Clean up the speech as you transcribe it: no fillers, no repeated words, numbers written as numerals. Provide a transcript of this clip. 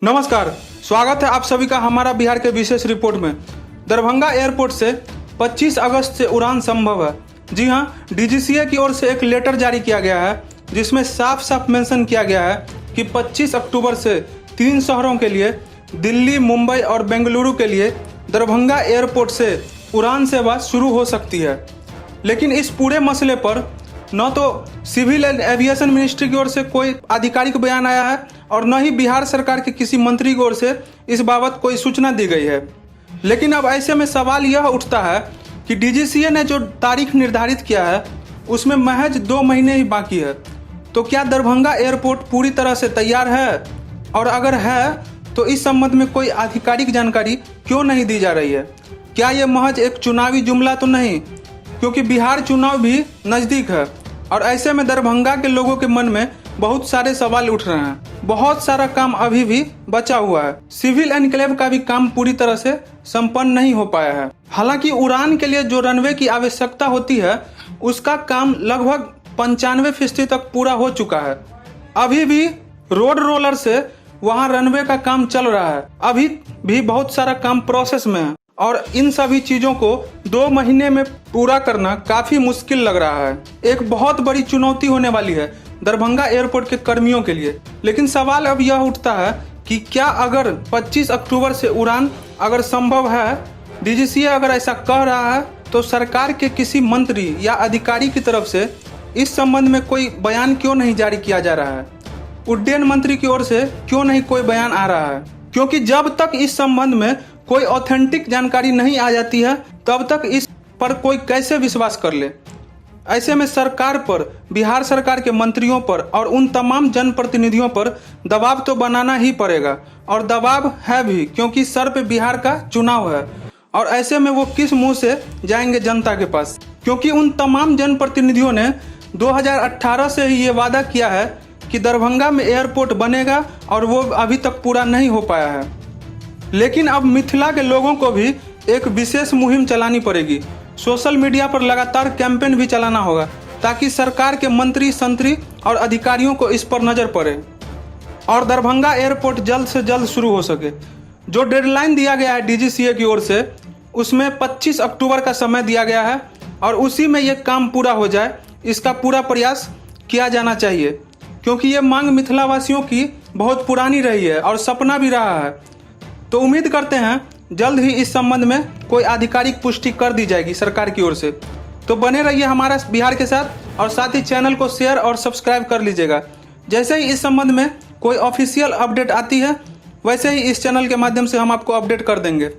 नमस्कार, स्वागत है आप सभी का हमारा बिहार के विशेष रिपोर्ट में। दरभंगा एयरपोर्ट से 25 अगस्त से उड़ान संभव है। जी हां, डीजीसीए की ओर से एक लेटर जारी किया गया है जिसमें साफ साफ मेंशन किया गया है कि 25 अक्टूबर से 3 शहरों के लिए दिल्ली, मुंबई और बेंगलुरु के लिए दरभंगा एयरपोर्ट से उड़ान सेवा शुरू हो सकती है। लेकिन इस पूरे मसले पर न तो सिविल एंड एविएशन मिनिस्ट्री की ओर से कोई आधिकारिक बयान आया है और न ही बिहार सरकार के किसी मंत्री की ओर से इस बाबत कोई सूचना दी गई है। लेकिन अब ऐसे में सवाल यह उठता है कि डीजीसीए ने जो तारीख निर्धारित किया है उसमें महज 2 महीने ही बाकी है, तो क्या दरभंगा एयरपोर्ट पूरी तरह से तैयार है? और अगर है तो इस संबंध में कोई आधिकारिक जानकारी क्यों नहीं दी जा रही है? क्या यह महज एक चुनावी जुमला तो नहीं, क्योंकि बिहार चुनाव भी नज़दीक है और ऐसे में दरभंगा के लोगों के मन में बहुत सारे सवाल उठ रहे हैं। बहुत सारा काम अभी भी बचा हुआ है। सिविल एनक्लेव का भी काम पूरी तरह से संपन्न नहीं हो पाया है। हालांकि उड़ान के लिए जो रनवे की आवश्यकता होती है उसका काम लगभग 95% तक पूरा हो चुका है। अभी भी रोड रोलर से वहां रनवे का काम चल रहा है। अभी भी बहुत सारा काम प्रोसेस में है और इन सभी चीजों को 2 महीने में पूरा करना काफी मुश्किल लग रहा है। एक बहुत बड़ी चुनौती होने वाली है दरभंगा एयरपोर्ट के कर्मियों के लिए। लेकिन सवाल अब यह उठता है कि क्या अगर 25 अक्टूबर से उड़ान अगर संभव है, डीजीसीए अगर ऐसा कह रहा है, तो सरकार के किसी मंत्री या अधिकारी की तरफ से इस संबंध में कोई बयान क्यों नहीं जारी किया जा रहा है? उड्डयन मंत्री की ओर से क्यों नहीं कोई बयान आ रहा है? क्योंकि जब तक इस संबंध में कोई ऑथेंटिक जानकारी नहीं आ जाती है तब तक इस पर कोई कैसे विश्वास कर ले। ऐसे में सरकार पर, बिहार सरकार के मंत्रियों पर और उन तमाम जनप्रतिनिधियों पर दबाव तो बनाना ही पड़ेगा और दबाव है भी, क्योंकि सर पे बिहार का चुनाव है। और ऐसे में वो किस मुंह से जाएंगे जनता के पास? क्योंकि उन तमाम जनप्रतिनिधियों ने 2018 से ही ये वादा किया है कि दरभंगा में एयरपोर्ट बनेगा और वो अभी तक पूरा नहीं हो पाया है। लेकिन अब मिथिला के लोगों को भी एक विशेष मुहिम चलानी पड़ेगी। सोशल मीडिया पर लगातार कैंपेन भी चलाना होगा ताकि सरकार के मंत्री, संतरी और अधिकारियों को इस पर नजर पड़े और दरभंगा एयरपोर्ट जल्द से जल्द शुरू हो सके। जो डेडलाइन दिया गया है डीजीसीए की ओर से उसमें 25 अक्टूबर का समय दिया गया है और उसी में ये काम पूरा हो जाए, इसका पूरा प्रयास किया जाना चाहिए। क्योंकि ये मांग मिथिलावासियों की बहुत पुरानी रही है और सपना भी रहा है। तो उम्मीद करते हैं जल्द ही इस संबंध में कोई आधिकारिक पुष्टि कर दी जाएगी सरकार की ओर से। तो बने रहिए हमारा बिहार के साथ और साथ ही चैनल को शेयर और सब्सक्राइब कर लीजिएगा। जैसे ही इस संबंध में कोई ऑफिशियल अपडेट आती है वैसे ही इस चैनल के माध्यम से हम आपको अपडेट कर देंगे।